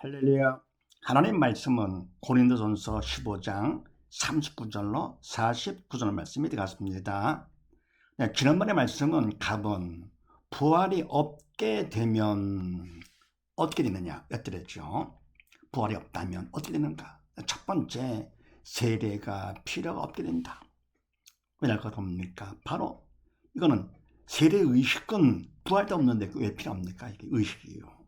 할렐루야. 하나님 말씀은 고린도전서 15장 39절로 49절 말씀이 되겠습니다. 네, 지난번의 말씀은 갑은 부활이 없게 되면 어떻게 되느냐 였더랬죠. 부활이 없다면 어떻게 되는가. 첫 번째, 세례가 필요가 없게 된다. 왜냐고 봅니까? 바로 이거는 세례 의식은 부활도 없는데 왜 필요합니까? 이게 의식이에요.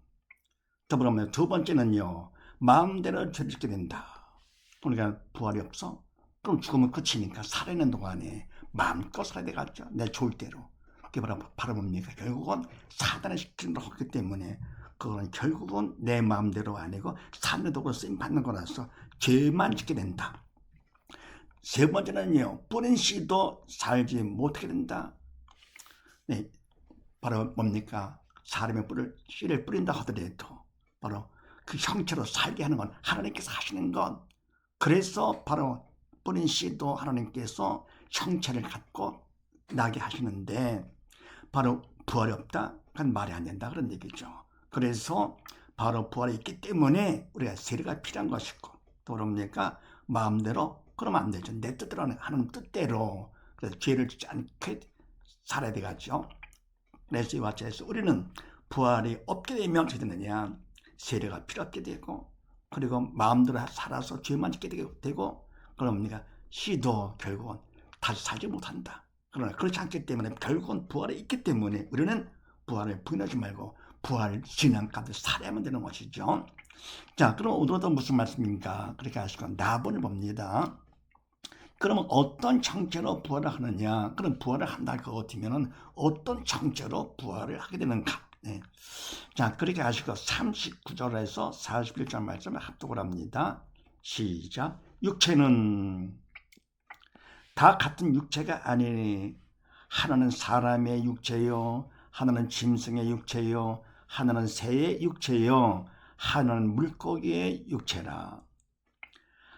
더불어 두 번째는요, 마음대로 죄를 짓게 된다. 그러니까 부활이 없어? 그럼 죽으면 끝이니까 살아있는 동안에 마음껏 살아야 되겠죠. 내 좋을 대로. 그게 바로 뭡니까? 결국은 사단의 시키는 걸 했기 때문에 그거는 결국은 내 마음대로 아니고 사단의 도구로 쓰임 받는 거라서 죄만 짓게 된다. 세 번째는요, 뿌린 씨도 살지 못하게 된다. 네, 바로 뭡니까? 사람의 씨를 뿌린다 하더라도 바로 그 형체로 살게 하는 건 하나님께서 하시는 것. 그래서 바로 뿌린 씨도 하나님께서 형체를 갖고 나게 하시는데 바로 부활이 없다? 그건 말이 안 된다 그런 얘기죠. 그래서 바로 부활이 있기 때문에 우리가 세례가 필요한 것이고 또 그럽니까? 마음대로 그러면 안 되죠. 내 뜻대로 하는 뜻대로 그래서 죄를 짓지 않게 살아야 되겠죠. 그래서 이와 같이 우리는 부활이 없게 되면 어떻게 되느냐? 세례가 필요 없게 되고 그리고 마음대로 살아서 죄만 짓게 되고 그러니까 씨도 결국은 다시 살지 못한다. 그러나 그렇지 않기 때문에 결국은 부활이 있기 때문에 우리는 부활을 부인하지 말고 부활 신앙 가운데 살아야만 되는 것이죠. 자, 그럼 오늘도 무슨 말씀입니까? 그렇게 하시고 나본을 봅니다. 그러면 어떤 형체로 부활을 하느냐? 그럼 부활을 한다 할 것 같으면 어떤 형체로 부활을 하게 되는가? 네. 자, 그렇게 하시고 39절에서 41절 말씀을 합독을 합니다. 시작. 육체는 다 같은 육체가 아니니 하나는 사람의 육체요, 하나는 짐승의 육체요, 하나는 새의 육체요, 하나는 물고기의 육체라.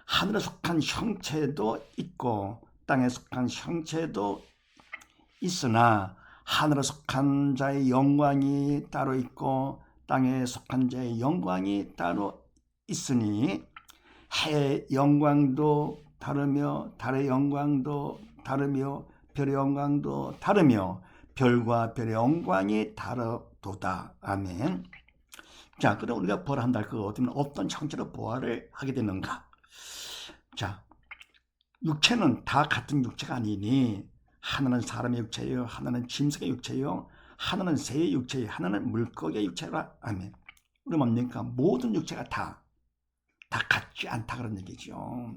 하늘에 속한 형체도 있고 땅에 속한 형체도 있으나 하늘에 속한 자의 영광이 따로 있고 땅에 속한 자의 영광이 따로 있으니 해의 영광도 다르며 달의 영광도 다르며 별의 영광도 다르며 별과 별의 영광이 다르도다. 아멘. 자, 그럼 우리가 부활한다 할 거 어떤 형체로 부활을 하게 되는가? 자, 육체는 다 같은 육체가 아니니 하나는 사람의 육체요, 하나는 짐승의 육체요, 하나는 새의 육체요, 하나는 물고기의 육체라. 아멘. 우리 뭡니까? 모든 육체가 다 같지 않다 그런 얘기죠.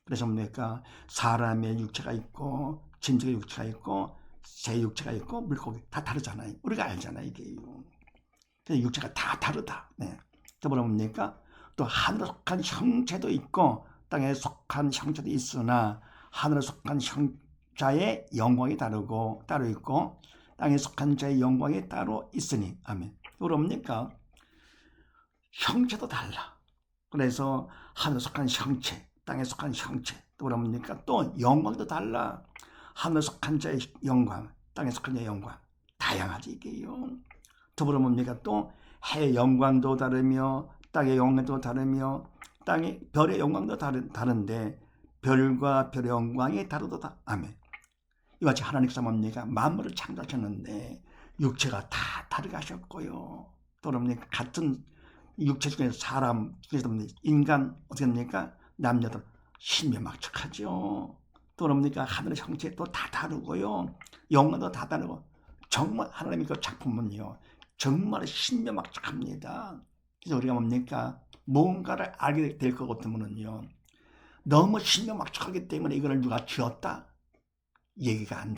그래서 뭡니까? 사람의 육체가 있고 짐승의 육체가 있고 새 육체가 있고 물고기 다 다르잖아요. 우리가 알잖아요, 이게. 그래서 육체가 다 다르다. 네. 또 뭐라 뭡니까? 또 하늘에 속한 형체도 있고 땅에 속한 형체도 있으나 하늘에 속한 자의 영광이 따로 있고 땅에 속한 자의 영광이 따로 있으니. 아멘. 그럽니까? 형체도 달라. 그래서 하늘에 속한 형체, 땅에 속한 형체, 또 그럽니까? 또 영광도 달라. 하늘에 속한 자의 영광, 땅에 속한 자의 영광. 다양하지 이게요. 더불어 뭡니까? 또 해의 영광도 다르며 땅의 영광도 다르며 땅의 별의 영광도 다른데 별과 별의 영광이 다르도다. 아멘. 이와 같이 하나님께서 뭡니까? 만물을 창조하셨는데 육체가 다 다르게 하셨고요. 또 그럽니까? 같은 육체 중에서 사람 중에서 인간 어떻게 합니까? 남녀들 신묘막측하죠. 또 그럽니까? 하늘의 형체 또 다 다르고요. 영광도 다 다르고 정말 하나님의 그 작품은요. 정말 신묘막측합니다. 그래서 우리가 뭡니까? 뭔가를 알게 될 것 같으면요. 너무 신묘막측하기 때문에 이걸 누가 지었다? 얘기가 안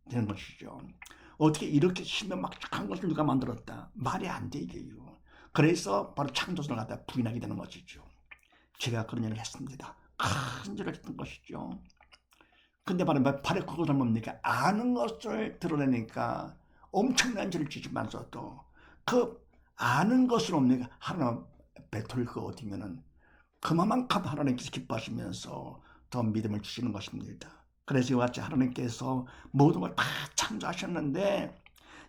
되는 것이죠. 어떻게 이렇게 신묘막측한 것을 누가 만들었다? 말이 안 돼, 이게요. 그래서 바로 창조선을 갖다 부인하게 되는 것이죠. 제가 그런 일을 했습니다. 큰 일을 했던 것이죠. 근데 바로 그것을 뭡니까? 아는 것을 드러내니까 엄청난 죄를 지지만서도 그 아는 것을 뭡니까? 하나님 베풀 거 어디면은 그만큼 하나님께서 기뻐하시면서 더 믿음을 주시는 것입니다. 그래서 이와 같이 하나님께서 모든 걸 다 창조하셨는데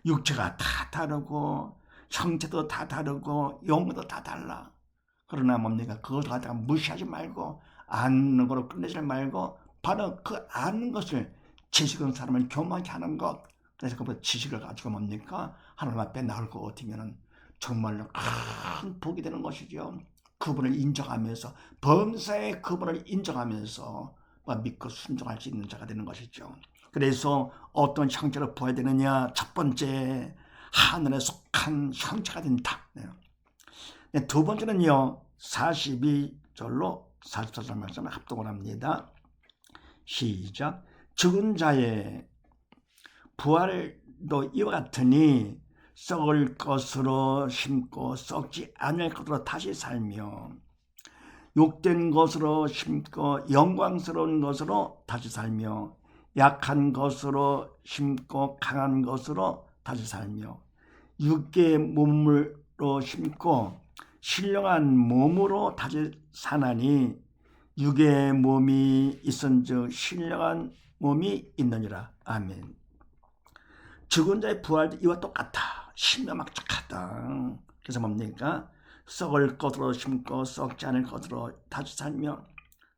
육체가 다 다르고 형태도 다 다르고 용어도 다 달라. 그러나 뭡니까? 그걸 갖다가 무시하지 말고 아는 거로 끝내지 말고 바로 그 아는 것을 지식은 사람을 교만하게 하는 것. 그래서 그 지식을 가지고 뭡니까? 하나님 앞에 나올 것 같으면 정말로 큰 복이 되는 것이죠. 그분을 인정하면서 범사에 그분을 인정하면서 믿고 순종할 수 있는 자가 되는 것이죠. 그래서 어떤 형체로 보아야 되느냐? 첫 번째, 하늘에 속한 형체가 된다. 두 번째는요, 42절로 44절 말씀을 합동을 합니다. 시작. 죽은 자의 부활도 이와 같으니 썩을 것으로 심고 썩지 않을 것으로 다시 살며 욕된 것으로 심고 영광스러운 것으로 다시 살며 약한 것으로 심고 강한 것으로 다시 살며 육의 몸으로 심고 신령한 몸으로 다시 사나니 육의 몸이 있은즉 신령한 몸이 있느니라. 아멘. 죽은 자의 부활도 이와 똑같다. 신명막적하다. 그래서 뭡니까? 썩을 것으로 심고 썩지 않을 것으로 다시 살며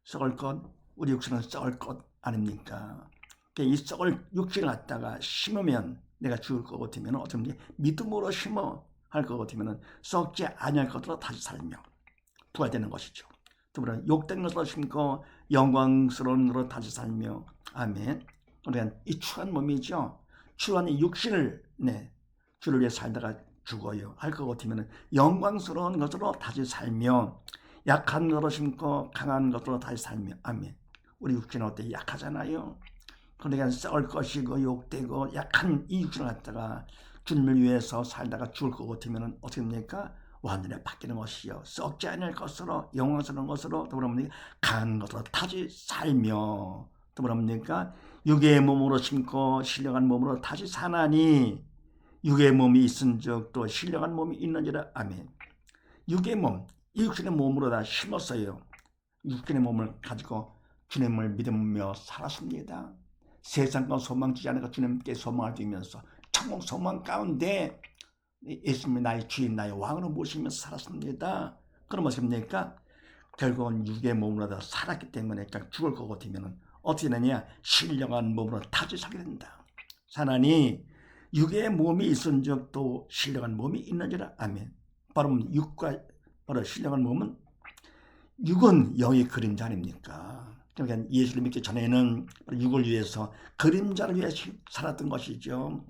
썩을 것, 우리 육신은 썩을 것 아닙니까? 이 썩을 육신을 갖다가 심으면 내가 죽을 것 같으면 어떻게 믿음으로 심어 할 것 같으면 썩지 아니할 것으로 다시 살며 부활되는 것이죠. 또 욕된 것으로 심고 영광스러운 것으로 다시 살며 아멘. 그러니까 이 추한 몸이죠. 추한 이 육신을 주를 위해 살다가 죽어요 할 것 같으면 영광스러운 것으로 다시 살며 약한 것으로 심고 강한 것으로 다시 살며 아멘. 우리 육신은 어때? 약하잖아요. 그러니까 썩을 것이고 욕되고 약한 이 육신을 갖다가 주님을 위해서 살다가 죽을 것 같으면 어떻게 됩니까? 완전히 바뀌는 것이요. 썩지 않을 것으로 영광스러운 것으로 또 뭐랍니까? 강한 것으로 다시 살며 또 뭐랍니까? 육의 몸으로 심고 신령한 몸으로 다시 사나니 육의 몸이 있은즉 또 신령한 몸이 있는지라. 아멘. 육의 몸, 이 육신의 몸으로 다 심었어요. 육신의 몸을 가지고 주님을 믿으며 살았습니다. 세상과 소망 주지 않으니까 주님께 소망을 두면서 천국 소망 가운데 예수님이 나의 주인 나의 왕으로 모시면서 살았습니다. 그럼 어떻습니까? 결국은 육의 몸으로 다 살았기 때문에 죽을 것 같으면 어떻게 되느냐? 신령한 몸으로 다시 살게 된다. 사나니 육의 몸이 있은즉 또 신령한 몸이 있느니라. 아멘. 바로 육과 바로 신령한 몸은 육은 영의 그림자 아닙니까? 그러니까 예수를 믿기 전에는 육을 위해서 그림자를 위해 살았던 것이죠.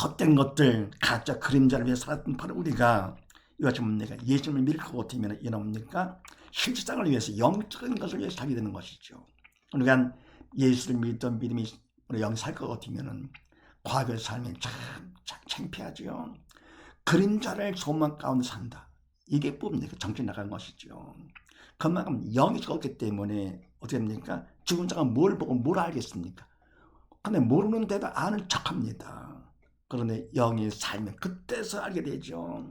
헛된 것들, 가짜 그림자를 위해 살았던 바로 우리가 이것이 뭡니까? 예수를 믿을 것 같으면 이게 뭡니까? 실상을 위해서 영적인 것을 위해 살게 되는 것이죠. 그러니까 예수를 믿던 믿음이 영이 살 것 같으면 과거에 살면 참 창피하죠. 그림자를 소망 가운데 산다. 이게 뭡니까? 정신 나간 것이죠. 그만큼 영이 죽었기 때문에 어떻게 됩니까? 죽은 자가 뭘 보고 뭘 알겠습니까? 근데 모르는데도 아는 척합니다. 그런데 영이 살면 그때서 알게 되죠.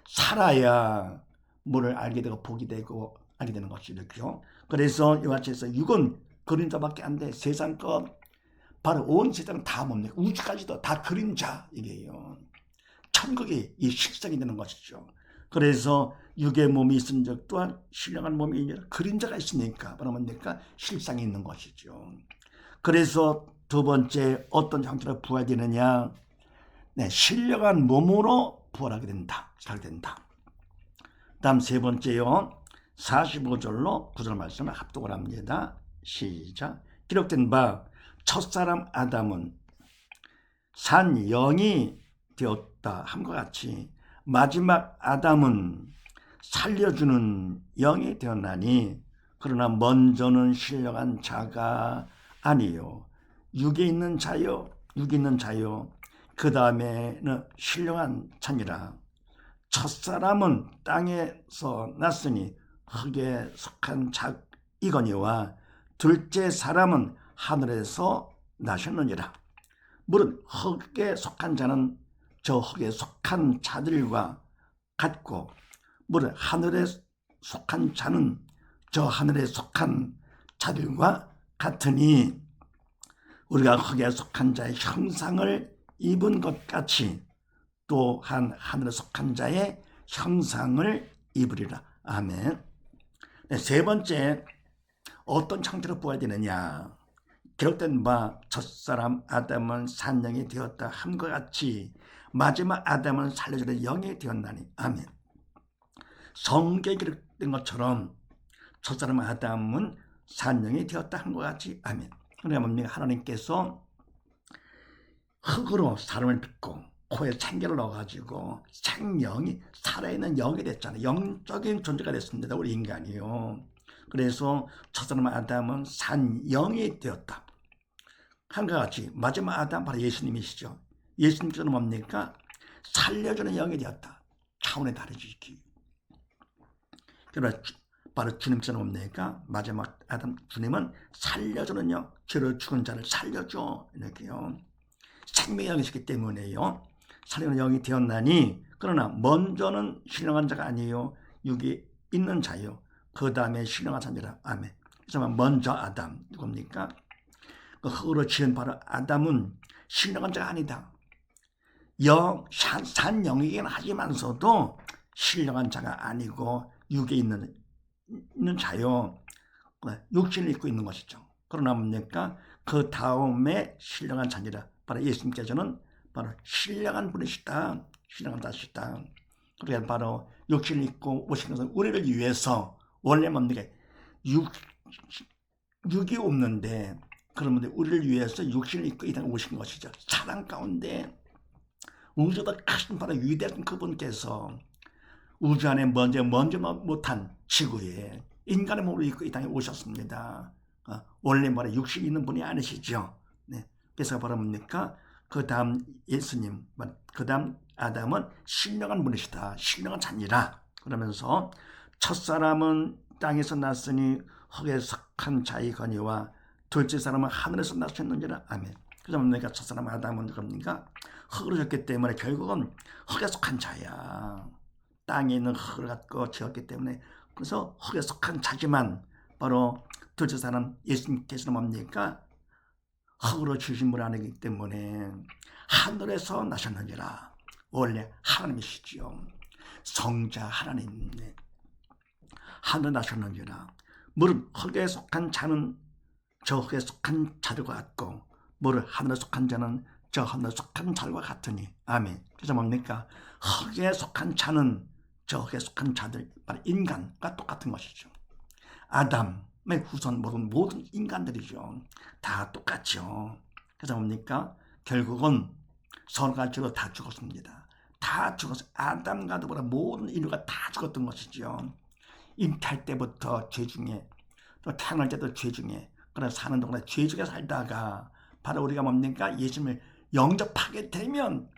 살아야 뭐를 알게 되고 복이 되고 알게 되는 것이죠. 그래서 이와 같이 해서 육은 그림자밖에 안 돼. 세상 것 바로 온 세상은 다 뭡니까? 우주까지도 다 그림자 이게요. 천국이 이 실상이 되는 것이죠. 그래서 육의 몸이 있은 적 또한 신령한 몸이 있는 그림자가 있으니까 바로 뭡니까? 실상이 있는 것이죠. 그래서 두 번째 어떤 형태로 부활되느냐? 신령한 몸으로 부활하게 된다. 잘 된다. 다음 세 번째요. 45절로 9절 말씀을 합독을 합니다. 시작. 기록된 바 첫사람 아담은 산 영이 되었다 함과 같이 마지막 아담은 살려주는 영이 되었나니 그러나 먼저는 신령한 자가 아니요 육에 있는 자요 육에 있는 자요 그 다음에는 신령한 자니라. 첫사람은 땅에서 났으니 흙에 속한 자이거니와 둘째 사람은 하늘에서 나셨느니라. 물론 흙에 속한 자는 저 흙에 속한 자들과 같고 물론 하늘에 속한 자는 저 하늘에 속한 자들과 같으니 우리가 흙에 속한 자의 형상을 입은 것 같이 또한 하늘에 속한 자의 형상을 입으리라. 아멘. 네, 세 번째, 어떤 형태로 부활되느냐. 기록된 바 첫사람 아담은 산영이 되었다 함과 같이 마지막 아담은 살려주는 영이 되었나니. 아멘. 성경에 기록된 것처럼 첫사람 아담은 산영이 되었다 함과 같이. 아멘. 그러면 하나님께서 흙으로 사람을 빚고 코에 참개를 넣어가지고 생명이 살아있는 영이 됐잖아요. 영적인 존재가 됐습니다. 우리 인간이요. 그래서 첫사람 아담은 산영이 되었다. 한과 같이 마지막 아담 바로 예수님이시죠. 예수님께서는 뭡니까? 살려주는 영이 되었다. 차원이 다르지. 그러나 바로 주님께서는 뭡니까? 마지막 아담 주님은 살려주는 영, 죄로 죽은 자를 살려줘. 이렇게요. 생명의 영이시기 때문에요. 살려주는 영이 되었나니, 그러나 먼저는 신령한 자가 아니에요. 육이 있는 자요. 그 다음에 신령한 자니라. 아멘. 그래서 먼저 아담 누굽니까? 그 흙으로 지은 바로 아담은 신령한 자가 아니다. 산 영이긴 하지만서도 신령한 자가 아니고 육에 있는 자요. 육신을 입고 있는 것이죠. 그러나 뭡니까? 그 다음에 신령한 자니라. 바로 예수님께서는 바로 신령한 분이시다. 신령한 자시다. 그러니까 바로 육신을 입고 오신 것은 우리를 위해서, 원래 뭡니까? 육이 없는데, 그러면 우리를 위해서 육신을 입고 이 땅에 오신 것이죠. 사랑 가운데 우주보다 크신 바로 위대한 그분께서 우주 안에 먼저 못한 지구에 인간의 몸을 입고 이 땅에 오셨습니다. 원래 말에 육신이 있는 분이 아니시죠. 네. 그래서 바로 뭡니까? 그 다음 예수님, 그 다음 아담은 신령한 분이시다. 신령한 자니라. 그러면서 첫사람은 땅에서 났으니 흙에 속한 자이거니와 둘째 사람은 하늘에서 나셨느니라. 아멘. 그래서 뭡니까? 첫사람 아담은 그럽니까? 흙으로 졌기 때문에 결국은 흙에 속한 자야. 땅에 있는 흙을 갖고 지었기 때문에, 그래서 흙에 속한 자지만 바로 둘째 사람 예수님께서는 뭡니까? 흙으로 주신 분 아니기 때문에 하늘에서 나셨느니라. 원래 하나님이시지요. 성자 하나님. 하늘 나셨느니라. 무릇 흙에 속한 자는 저 흙에 속한 자들과 같고, 무릇 하늘에 속한 자는 저 하늘에 속한 자들과 같으니. 아멘. 그래서 뭡니까? 흙에 속한 자는 저 흙에 속한 자들, 바로 인간과 똑같은 것이죠. 아담의 후손 모든 인간들이죠. 다 똑같죠. 그래서 뭡니까? 결국은 서로가 다 죽었습니다. 다 죽었어요. 아담과 더불어 모든 인류가 다 죽었던 것이죠. 잉태할 때부터 죄 중에, 또 태어날 때도 죄 중에, 그러나 사는 동안에 죄 중에 살다가 바로 우리가 뭡니까? 예수님을 영접하게 되면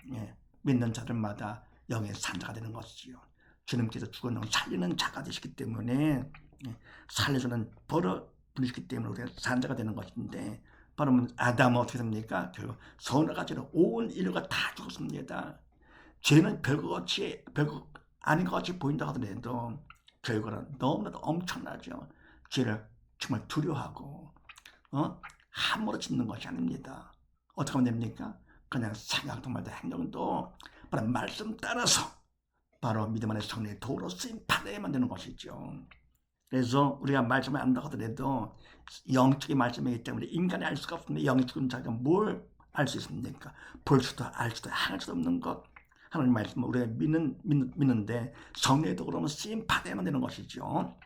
믿는 자들마다 영의 산자가 되는 것이지요. 주님께서 죽은 영 살리는 자가 되시기 때문에, 살려주는 버릇 분이시기 때문에 우리가 산자가 되는 것인데, 바로 아담은 어떻게 됩니까? 결국 서너 가지로 온 인류가 다 죽었습니다. 죄는 별거 아닌 것 같이 보인다 하더라도 결과는 너무나도 엄청나죠. 죄를 정말 두려워하고 함부로 짓는 것이 아닙니다. 어떻게 하면 됩니까? 그냥 생각도 말도 행동도 바로 말씀 따라서 바로 믿음 안에 성령의 도로 쓰임 받아야만 되는 것이죠. 그래서 우리가 말씀을 안다고 하더라도 영적인 말씀이기 때문에 인간이 알 수가 없습니다. 영이 죽은 자가 뭘 알 수 있습니까? 볼 수도 알 수도 할 수도 없는 것. 하나님 말씀을 우리가 믿는데 성령의 도로로 쓰임 받아야만 되는 것이죠.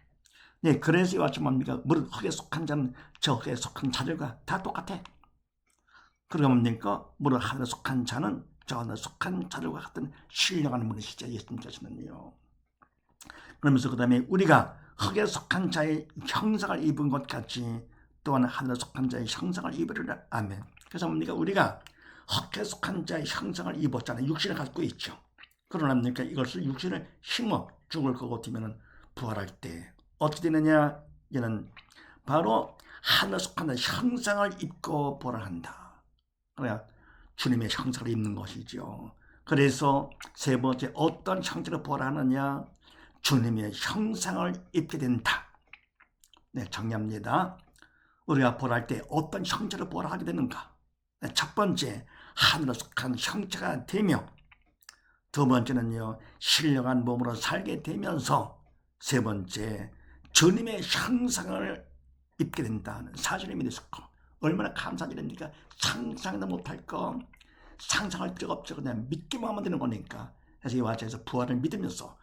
네, 그래서 이와 같이 뭡니까? 무릇 흙에 속한 자는 저 흙에 속한 자들과 다 똑같아. 그러가 뭡니까? 무릇 하늘에 속한 자는 저 하늘에 속한 자들과 같은 신령한 분이시죠. 예수님께서는요. 그러면서 그 다음에 우리가 흙에 속한 자의 형상을 입은 것 같이 또한 하늘에 속한 자의 형상을 입으리라. 아멘. 그래서 뭡니까? 우리가 흙에 속한 자의 형상을 입었잖아요. 육신을 갖고 있죠. 그러나 뭡니까? 이것을 육신을 힘어 죽을 것 같으면 부활할 때 어떻게 되느냐? 이는 바로 하늘에 속한 자의 형상을 입고 부활한다. 그래야 주님의 형상을 입는 것이죠. 그래서 세 번째, 어떤 형태로 부활하느냐? 주님의 형상을 입게 된다. 네, 정리합니다. 우리가 부활할 때 어떤 형체로 부활하게 되는가? 네, 첫 번째, 하늘에 속한 형체가 되며 두 번째는요, 신령한 몸으로 살게 되면서 세 번째, 주님의 형상을 입게 된다는 사실을 믿으셨고, 얼마나 감사한 일입니까? 상상도 못할 거, 상상할 필요가 없죠. 그냥 믿기만 하면 되는 거니까. 그래서 이와 같이 부활을 믿으면서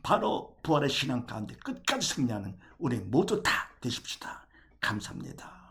바로 부활의 신앙 가운데 끝까지 승리하는 우리 모두 다 되십시다. 감사합니다.